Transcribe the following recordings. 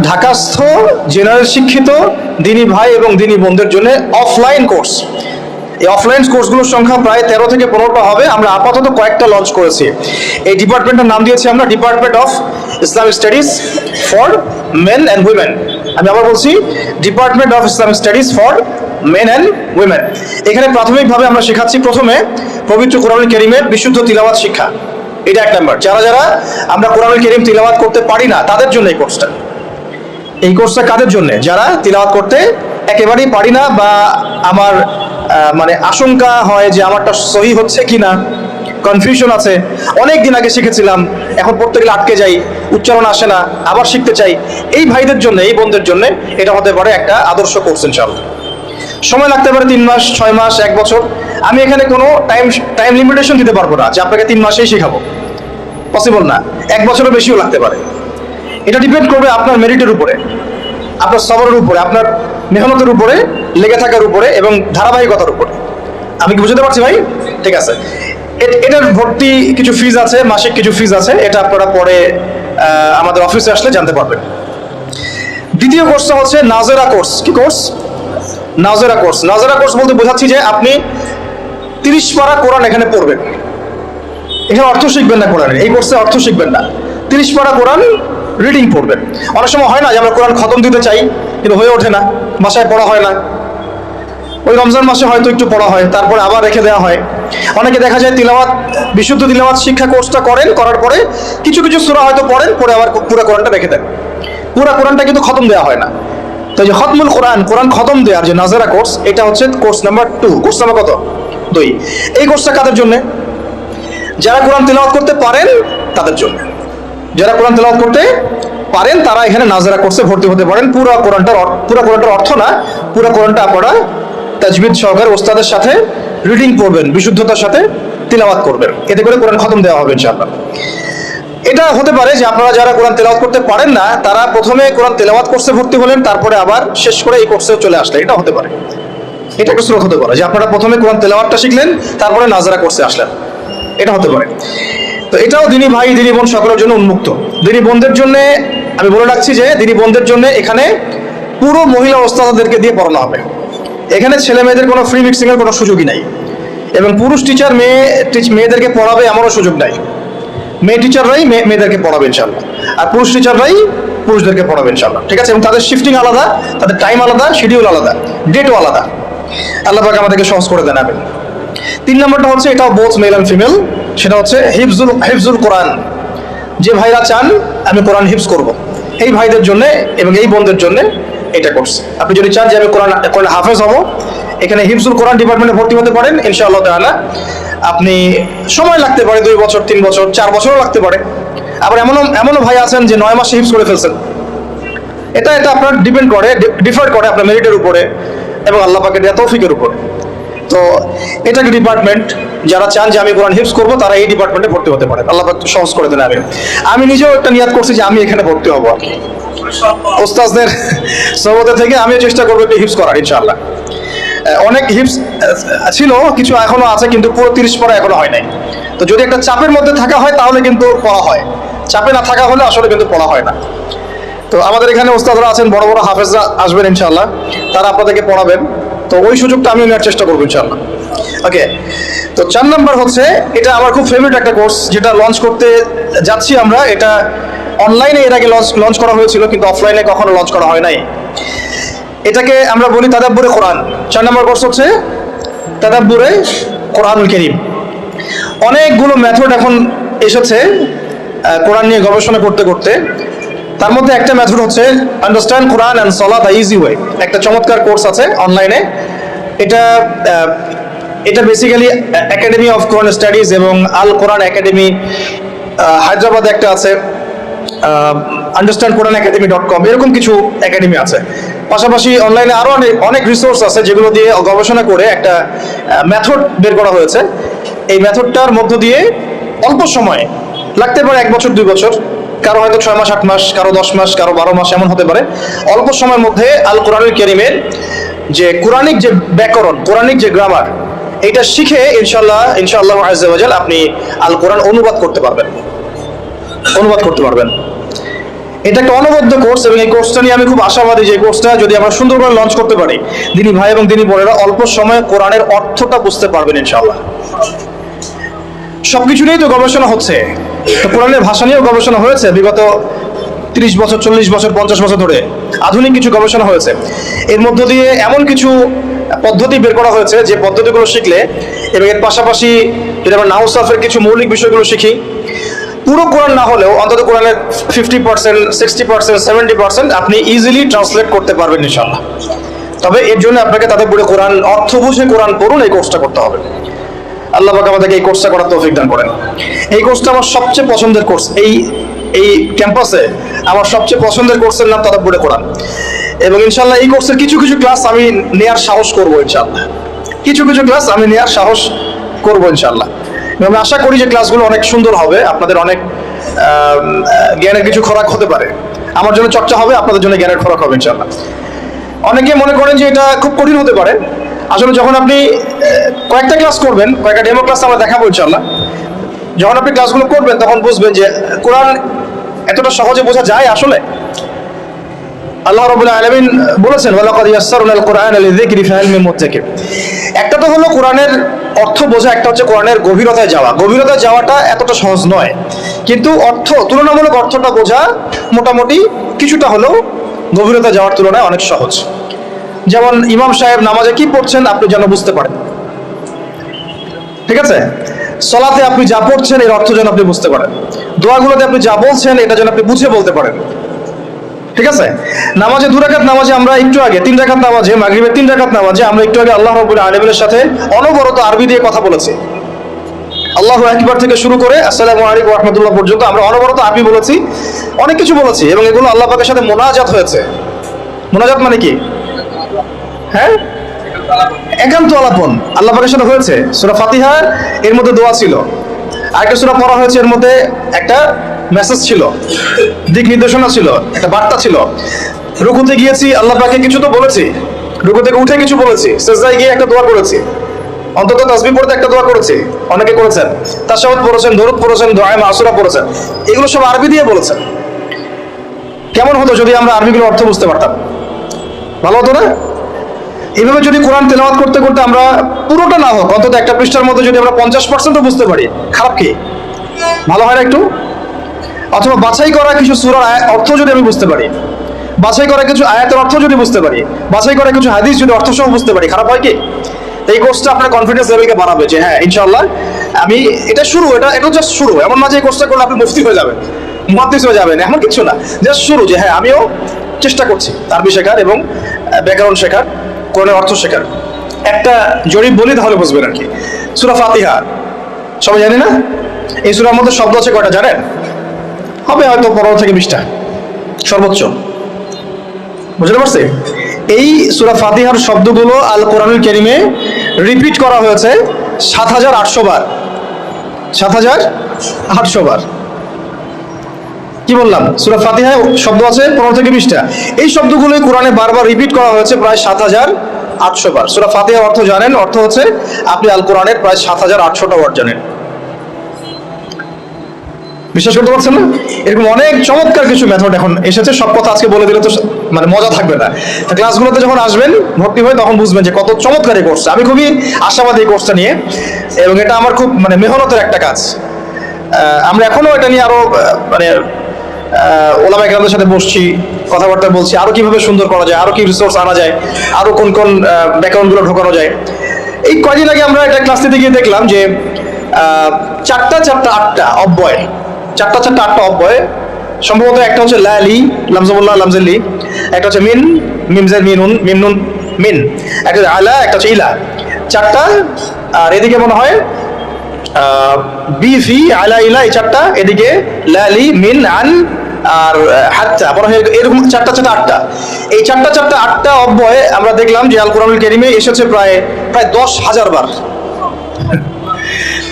ঢাকাস্থ general শিক্ষিত দিনী ভাই এবং দিনী বোনদের জন্য অফলাইন কোর্স। এই অফলাইন কোর্সগুলোর সংখ্যা প্রায় 13 থেকে 15টা হবে। আমরা আপাতত কয়েকটা লঞ্চ করেছি। এই ডিপার্টমেন্টের নাম দিয়েছি আমরা department of Islamic studies for men and women. আমি আবার বলছি, department of Islamic studies for men and women. এখানে প্রাথমিকভাবে আমরা শেখাচ্ছি প্রথমে পবিত্র কোরআনুল কারীমের বিশুদ্ধ তিলাওয়াত শিক্ষা। এটা এক নম্বর। যারা যারা আমরা কোরআনুল কারীম তিলাওয়াত করতে পারি না তাদের জন্য এই কোর্সটা। এই কোর্সটা কাদের জন্য? যারা তিলাওয়াত করতে একেবারেই পারি না, বা আমার মানে আশঙ্কা হয় যে আমারটা সহি হচ্ছে কিনা, কনফিউশন আছে, অনেক দিন আগে শিখেছিলাম, এখন পড়তে গেলে আটকে যাই, উচ্চারণ আসে না, আবার শিখতে চাই, এই ভাইদের জন্য, এই বোনদের জন্য এটা হতে পারে একটা আদর্শ কোর্স ইনশাআল্লাহ। সময় লাগতে পারে 3 মাস, 6 মাস, 1 বছর। আমি এখানে কোনো টাইম লিমিটেশন দিতে পারবো না যে আপনাকে 3 মাসেই শেখাবো, পসিবল না। 1 বছরের বেশিও লাগতে পারে। এটা ডিপেন্ড করবে আপনার মেরিটের উপরে, আপনার সবরের উপরে, আপনার মেহনতের উপরে, লেগে থাকার উপরে এবং ধারাবাহিকতার উপরে। আমি কি বুঝতে পারছি ভাই? ঠিক আছে। এটার ভর্তি কিছু ফিজ আছে, মাসিক কিছু ফিজ আছে, এটা আপনারা পরে আমাদের অফিসে আসলে জানতে পারবেন। দ্বিতীয় কোর্সটা হচ্ছে নাজেরা কোর্স। কি কোর্স? নাজেরা কোর্স। নাজেরা কোর্স বলতে বোঝাচ্ছি যে আপনি 30 পারা কোরআন এখানে পড়বেন। এখানে অর্থ শিখবেন না কোরআনের, এই কোর্সে অর্থ শিখবেন না, 30 পারা কোরআন রিডিং পড়বেন। অনেক সময় হয় না যে আমরা কোরআন খতম দিতে চাই কিন্তু হয়ে ওঠে না, বাসায় পড়া হয় না। ওই রমজান মাসে হয়তো একটু পড়া হয়, তারপরে আবার রেখে দেওয়া হয়। অনেকে দেখা যায় তিলাওয়াত, বিশুদ্ধ তিলাওয়াত শিক্ষা কোর্সটা করেন, করার পরে কিছু কিছু সূরা হয়তো পড়েন, পরে আবার পুরো কোরআনটা রেখে দেন। পুরো কোরআনটা কিন্তু খতম দেওয়া হয় না। তো যে খতমুল কোরআন, কোরআন খতম দেওয়ার যে নাজেরা কোর্স, এটা হচ্ছে কোর্স নাম্বার 2। কোর্স নাম্বার কত? 2। এই কোর্সটা কাদের জন্য? যারা কোরআন তিলাওয়াত করতে পারেন তাদের জন্য। যারা কোরআন তিলাওয়াত করতে পারেন তারা এখানে নাজেরা কোর্সে ভর্তি হতে পারেন। পুরো কোরআনটার অর্থ না, পুরো কোরআনটা আপনারা তাজবিদ সহকারে ওস্তাদের সাথে রিডিং পড়বেন, বিশুদ্ধতার সাথে তিলাওয়াত করবেন। এতে করে কোরআন খতম দেওয়া হবে ইনশাআল্লাহ। এটা হতে পারে যে আপনারা যারা কোরআন তেলাওয়াত করতে পারেন না তারা প্রথমে কোরআন তেলাওয়াত কোর্সে ভর্তি হলেন, তারপরে আবার শেষ করে এই কোর্সেও চলে আসলেন। এটা হতে পারে, এটা একটা স্রোত হতে পারে যে আপনারা প্রথমে কোরআন তেলাওয়াতটা শিখলেন, তারপরে নাজেরা কোর্সে আসলেন। এটা হতে পারে। তো এটাও দিনী ভাই দিনী বোন সকলের জন্য উন্মুক্ত। দিনী বোনদের জন্য আমি বলে রাখছি যে দিনী বোনদের জন্য এখানে পুরো মহিলা ওস্তাদদেরকে দিয়ে পড়ানো হবে। এখানে ছেলে মেয়েদের কোনো ফ্রি মিক্সিং এর কোনো সুযোগই নাই, এবং পুরুষ টিচার মেয়েদেরকে পড়াবে এমনও সুযোগ নাই। মেয়ে টিচাররাই মেয়েদেরকে পড়াবে ইনশাআল্লাহ, আর পুরুষ টিচাররাই পুরুষদেরকে পড়াবে ইনশাআল্লাহ। ঠিক আছে? এবং তাদের শিফটিং আলাদা, তাদের টাইম আলাদা, শিডিউল আলাদা, ডেটও আলাদা। আল্লাহ পাক আমাদেরকে সহজ করে দেন। 3 নম্বরটা হচ্ছে, এটাও বোথ মেল অ্যান্ড ফিমেল, সেটা হচ্ছে হিফজুল কোরআন। যে ভাইরা চান আমি কোরআন হিফজ করব, এই ভাইদের জন্য এবং এই বোনদের জন্য এটা কোর্স। আপনি যদি চান যে আমি কোরআন হাফেজ হব, এখানে হিফজুল কোরআন ডিপার্টমেন্টে ভর্তি হতে পারেন ইনশাআল্লাহ তাআলা। আপনি সময় লাগতে পারে 2 বছর, 3 বছর, 4 বছরও লাগতে পারে। আবার এমনও ভাই আছেন যে 9 মাসে হিফজ করে ফেলছেন। এটা আপনার ডিফার করে আপনার মেরিটের উপরে এবং আল্লাহ পাকের দেয়া তৌফিকের উপরে। তো এটা একটা ডিপার্টমেন্ট, যারা চান যে আমি কোরআন হিফজ করবো তারা এই ডিপার্টমেন্টে ভর্তি হতে পারে। আল্লাহ পাক সহজ করে দেন। আমি নিজেও একটা নিয়াত করছি যে আমি এখানে ভর্তি হবো আর কি। ওস্তাদদের সহবতে থেকে আমিও চেষ্টা করবো একটু হিফজ করার ইনশাআল্লাহ। অনেক হিফজ ছিল, কিছু এখনো আছে, কিন্তু পুরো 30 পড়া এখনো হয় নাই। তো যদি একটা চাপের মধ্যে থাকা হয় তাহলে কিন্তু পড়া হয়, চাপে না থাকা হলে আসলে কিন্তু পড়া হয় না। তো আমাদের এখানে ওস্তাদরা আছেন, বড় বড় হাফেজরা আসবেন ইনশাআল্লাহ, তারা আপনাদেরকে পড়াবেন। তো ওই সুযোগটা আমিও নেওয়ার চেষ্টা করবো ইনশাআল্লাহ। ওকে। তো 4 নম্বর হচ্ছে, এটা আমার খুব ফেভারিট একটা কোর্স, যেটা লঞ্চ করতে যাচ্ছি আমরা। এটা অনলাইনে এর আগে লঞ্চ করা হয়েছিল, কিন্তু অফলাইনে কখনো লঞ্চ করা হয় নাই। এটাকে আমরা বলি তাদাব্বুরে কোরআন। 4 নম্বর কোর্স হচ্ছে তাদাব্বুরে কোরআনুল কারীম। অনেকগুলো মেথড এখন এসেছে কোরআন নিয়ে গবেষণা করতে করতে। তার মধ্যে একটা মেথড হচ্ছে আন্ডারস্ট্যান্ড কোরআন অ্যান্ড সালাত দ্য ইজি ওয়ে। একটা চমৎকার কোর্স আছে অনলাইনে। এটা basically academy of Quran studies এবং আল কোরআন একাডেমি হায়দ্রাবাদে একটা আছে, understandquran.com, এরকম কিছু একাডেমি আছে। পাশাপাশি অনলাইনে আরো অনেক রিসোর্স আছে যেগুলো দিয়ে গবেষণা করে একটা মেথড বের করা হয়েছে। এই মেথডটার মধ্য দিয়ে অল্প সময়, লাগতে পারে 1 বছর 2 বছর, কারো হয়তো 6 মাস 8 মাস, কারো 10 মাস, কারো 12 মাস, এমন হতে পারে। অল্প সময়ের মধ্যে আল কোরআনুল কারীমের যে কোরআনিক যে ব্যাকরণ, কোরআনিক যে গ্রামার, এটা শিখে ইনশাআল্লাহ আযজা ওয়া জাল আপনি আল কোরআন অনুবাদ করতে পারবেন। এটা একটা অনবদ্য কোর্স এবং এই কোর্সটা নিয়ে আমি খুব আশাবাদী যে এই কোর্সটা যদি আমরা সুন্দরভাবে লঞ্চ করতে পারি, দিনী ভাই এবং দিনী বোনেরা অল্প সময়ে কোরআনের অর্থটা বুঝতে পারবেন ইনশাআল্লাহ। সবকিছু নিয়েই তো গবেষণা হচ্ছে, তো কোরআনের ভাষা নিয়েও গবেষণা হয়েছে বিগত 30 বছর, 40 বছর, 50 বছর ধরে আধুনিক কিছু গবেষণা হয়েছে। এর মধ্য দিয়ে এমন কিছু পদ্ধতি বের করা হয়েছে যে পদ্ধতিগুলো শিখলে এবং এর পাশাপাশি যদি আমরা নাহু সারফের কিছু মৌলিক বিষয়গুলো শিখি, পুরো কোরআন না হলেও অন্তত কোরআনের 50%, 60%, 70% আপনি ইজিলি ট্রান্সলেট করতে পারবেন ইনশাআল্লাহ। তবে এর জন্য আপনাকে তাদের পুরো কোরআন অর্থ বুঝে কোরআন পড়ুন, এই কোর্সটা করতে হবে। আল্লাহ পাক আমাদেরকে এই কোর্সটা করার তৌফিক দান করেন। এই কোর্সটা আমার সবচেয়ে পছন্দের কোর্স। এই ক্যাম্পাসে আমার সবচেয়ে পছন্দের কোর্সের নাম তাদাব্বুরে কোরআন। এবং ইনশাআল্লাহ এই কোর্সের কিছু কিছু ক্লাস আমি নেয়ার সাহস করবো ইনশাআল্লাহ। কিছু কিছু ক্লাস আমি নেয়ার সাহস করবো ইনশাআল্লাহ। আমি আশা করি যে ক্লাসগুলো অনেক সুন্দর হবে, আপনাদের অনেক জ্ঞানের কিছু খোরাক হতে পারে। আমার জন্য চর্চা হবে, আপনাদের জন্য জ্ঞানের খোরাক হবে ইনশাআল্লাহ। অনেকে মনে করেন যে এটা খুব কঠিন হতে পারে। আসলে যখন আপনি কয়েকটা ক্লাস করবেন, কয়েকটা ডেমো ক্লাস আমরা দেখাবো ইনশাআল্লাহ, যখন আপনি ক্লাসগুলো করবেন তখন বুঝবেন যে কোরআন এতটা সহজে বোঝা যায় আসলে। আল্লাহ রাব্বুল আলামিন বলেছেন ওয়ালাকাদ ইয়াসসারনাল কুরআনা লিযিকরি ফাহাল মিন মুদ্দাকির। একটা তো হলো কোরআনের অর্থ বোঝা, একটা হচ্ছে কোরআনের গভীরতায় যাওয়া। গভীরতায় যাওয়াটা এতটা সহজ নয়, কিন্তু অর্থ, তুলনামূলক অর্থটা বোঝা মোটামুটি কিছুটা হলেও গভীরতা যাওয়ার তুলনায় অনেক সহজ। যেমন ইমাম সাহেব নামাজে কি পড়ছেন আপনি যেন বুঝতে পারেন, ঠিক আছে? সলাতে আপনি যা পড়ছেন এর অর্থ যেন আপনি বুঝতে পারেন, দোয়াগুলোতে আপনি যা বলছেন এটা যেন আপনি বুঝে বলতে পারেন, ঠিক আছে? নামাজে 2 রাকাত নামাজে আমরা একটু আগে 3 রাকাত নামাজে, মাগরিবের 3 রাকাত নামাজে আমরা একটু আগে আল্লাহ রাব্বুল আলামিনের সাথে অনবরত আরবি দিয়ে কথা বলেছি। আল্লাহু আকবার থেকে শুরু করে আসসালামু আলাইকুম ওয়া রাহমাতুল্লাহ পর্যন্ত আমরা অনবরত আরবি বলেছি, অনেক কিছু বলেছি এবং এগুলো আল্লাহ পাকের সাথে মুনাজাত হয়েছে। মুনাজাত মানে কি? হ্যাঁ, একান্ত আলাপন আল্লাহ পাকের সাথে হয়েছে। সূরা ফাতিহা এর মধ্যে দোয়া ছিল, আরেকটা সূরা পড়া হয়েছে এর মধ্যে একটা মেসেজ ছিল, দিক নির্দেশনা ছিল, একটা বার্তা ছিল। রুকুতে গিয়েছি আল্লাহ পাকে কিছু তো বলেছি, রুকু থেকে উঠে কিছু বলেছি, সিজদায় গিয়ে একটা দোয়া করেছি, অন্তত তাসবিহ পড়তে একটা দোয়া করেছি, অনেকে করেছেন, তাশাহুদ পড়েছেন, দরুদ পড়েছেন, দুআয়ে মাসুরা পড়েছেন, এগুলো সব আরবি দিয়ে বলেছেন। কেমন হতো যদি আমরা আরবিগুলোর অর্থ বুঝতে পারতাম? ভালো হতো না? এইভাবে যদি কোরআন তেলাওয়াত করতে করতে আমরা পুরোটা না হোক অন্তত একটা পৃষ্ঠার মধ্যে যদি আমরা 50%ও বুঝতে পারি, খারাপ কি? ভালো হয় না একটু? অথবা বাছাই করা কিছু সূরার অর্থ যদি আমি বুঝতে পারি, বাছাই করা কিছু আয়াতের অর্থ যদি বুঝতে পারি, বাছাই করা কিছু হাদিস যদি অর্থ সহ বুঝতে পারি, খারাপ হয় কি? এই কোর্সটা আপনার কনফিডেন্স লেভেলকে বাড়াবে যে হ্যাঁ ইনশাআল্লাহ আমি এটা শুরু, এটা জাস্ট শুরু। এমন না যে এই কোর্সটা করলে আপনি মুফতি হয়ে যাবেন, মুহাদ্দিস হয়ে যাবেন, এমন কিছু না, জাস্ট শুরু যে হ্যাঁ আমিও চেষ্টা করছি আরবি শেখার এবং ব্যাকরণ শেখার, কোরআনের অর্থ শেখার। একটা জরিপ বলি তাহলে বুঝবেন আর কি। সূরা ফাতিহা সবাই জানি না? এই সূরার মধ্যে শব্দ আছে কয়টা জানেন? হবে হয়তো 15 থেকে 20টা সর্বোচ্চ, বুঝতে পারছি? এই সূরা ফাতিহার শব্দগুলো আল কোরআনুল কারীমে রিপিট করা হয়েছে 7800 বার। 7800 বার। কি বললাম? সূরা ফাতিহায় শব্দ আছে 15 থেকে 20টা। এই শব্দগুলোই কোরআনে বারবার রিপিট করা হয়েছে প্রায় 7800 বার। সূরা ফাতিহার অর্থ জানেন? অর্থ হচ্ছে আপনি আল কোরআনের প্রায় 7800টা ওয়ার্ড জানেন। বিশ্বাস করতে পারছেন না? এরকম অনেক চমৎকার কিছু মেথড এখন এসেছে, সব কথা আজকে বলে দিলে তো মানে মজা থাকবে না। ক্লাসগুলোতে যখন আসবেন, ভর্তি হয়ে, তখন বুঝবেন যে কত চমৎকার এই কোর্স। আমি খুবই আশাবাদী এই কোর্সটা নিয়ে, এবং এটা আমার খুব মানে মেহনতের একটা কাজ। আমরা এখনো এটা নিয়ে আরো মানে ওলামা কেরামদের সাথে বসছি, কথাবার্তা বলছি, আরো কিভাবে সুন্দর করা যায়, আরো কি রিসোর্স আনা যায়, আরো কোন কোন ব্যাকরণগুলো ঢোকানো যায়। এই কয়দিন আগে আমরা একটা ক্লাস নিতে গিয়ে দেখলাম যে 4টা অব্যয়, 8টা অব্যয়, সম্ভবত একটা হচ্ছে লালি, লামজাবুল্লাহ লামজাল্লি, একটা হচ্ছে মিন, মিমজের মিনুন, মিমনুন মিন, একটা হচ্ছে আলা, একটা হচ্ছে ইলা, 4টা। আর এদিকে মনে হয় বি ফি আলা ইলা, এই 4টা, এদিকে লালি মিন আন আর হাত্তা, মনে হয় এরকম 4টা 8টা। এই 8টা অব্যয় আমরা দেখলাম যে আল কোরআনুল কারীমে এসেছে প্রায় 10,000 বার,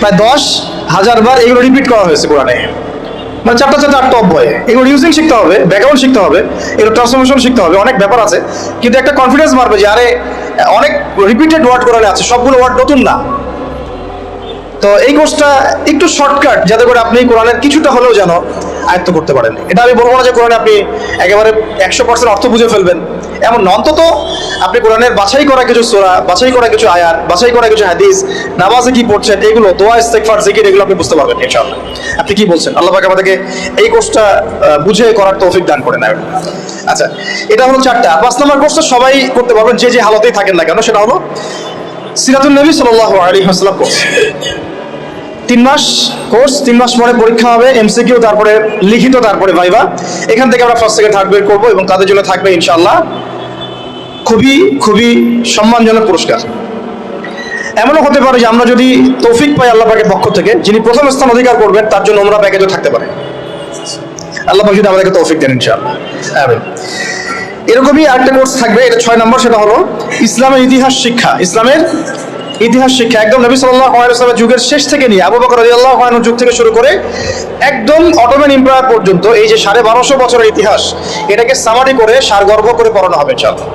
প্রায় 10,000 বার এগুলো রিপিট করা হয়েছে কোরআনে। মানে 8টা অব্যয়, এগুলো ইউজিং শিখতে হবে, ব্যাকরণ শিখতে হবে, এগুলো ট্রান্সফরমেশন শিখতে হবে, অনেক ব্যাপার আছে। কিন্তু একটা কনফিডেন্স বাড়বে যে আরে অনেক রিপিটেড ওয়ার্ড কোরআনে আছে, সবগুলো ওয়ার্ড নতুন না। তো এই কোর্সটা একটু শর্টকাট, যাতে করে আপনি কোরআনের কিছুটা হলেও জানো আয়ত্ত করতে পারেননি। এটা আমি বলবো না যে কোরআনে আপনি একেবারে 100% অর্থ বুঝে ফেলবেন, এমন না। অন্তত আপনি কোরআনের বাছাই করা কিছু সূরা, বাছাই করা কিছু আয়াত, বাছাই করা কিছু হাদিস, নামাজে কি পড়ছেন এগুলো, দোয়া, ইস্তেগফার, জিকির, এগুলো আপনি বুঝতে পারবেন ইনশাআল্লাহ। আপনি কি বলছেন? আল্লাহ পাক আমাদেরকে এই কোর্সটা বুঝে করার তৌফিক দান করে নেবেন। আচ্ছা, এটা হলো 4টা। 5 নম্বর কোর্সটা সবাই করতে পারবেন, যে যে হালতেই থাকেন না কেন। সেটা হলো সিরাতুন নবী সাল্লাল্লাহু আলাইহি ওয়াসাল্লাম কোর্স। 3 মাস কোর্স, 3 মাস পরে পরীক্ষা হবে, এমসিকিউ, তারপরে লিখিত, তারপরে ভাইবা। এখান থেকে আমরা ফার্স্ট থেকে থার্ড বের করবো এবং তাদের জন্য থাকবে ইনশাআল্লাহ খুবই খুবই সম্মানজনক পুরস্কার। এমনও হতে পারে যে আমরা যদি তৌফিক পাই আল্লাহ পাকের পক্ষ থেকে, যিনি প্রথম স্থান অধিকার করবেন তার জন্য ওমরা প্যাকেজও থাকতে পারে। আল্লাহ পাক যদি আমাদেরকে তৌফিক দেন ইনশাআল্লাহ, আমিন। এরকমই আরেকটা কোর্স থাকবে, এটা 6 নম্বর। সেটা হলো ইসলামের ইতিহাস শিক্ষা। ইসলামের ইতিহাস শিক্ষা একদম নবী সাল্লাল্লাহু আলাইহি ওয়াসাল্লামের যুগের শেষ থেকে নিয়ে আবু বকর রাদিয়াল্লাহু আনহুর যুগ থেকে শুরু করে একদম অটোমান এম্পায়ার পর্যন্ত এই যে 1250 বছরের ইতিহাস, এটাকে সামারি করে সারগর্ভ করে পড়ানো হবে ইনশাআল্লাহ।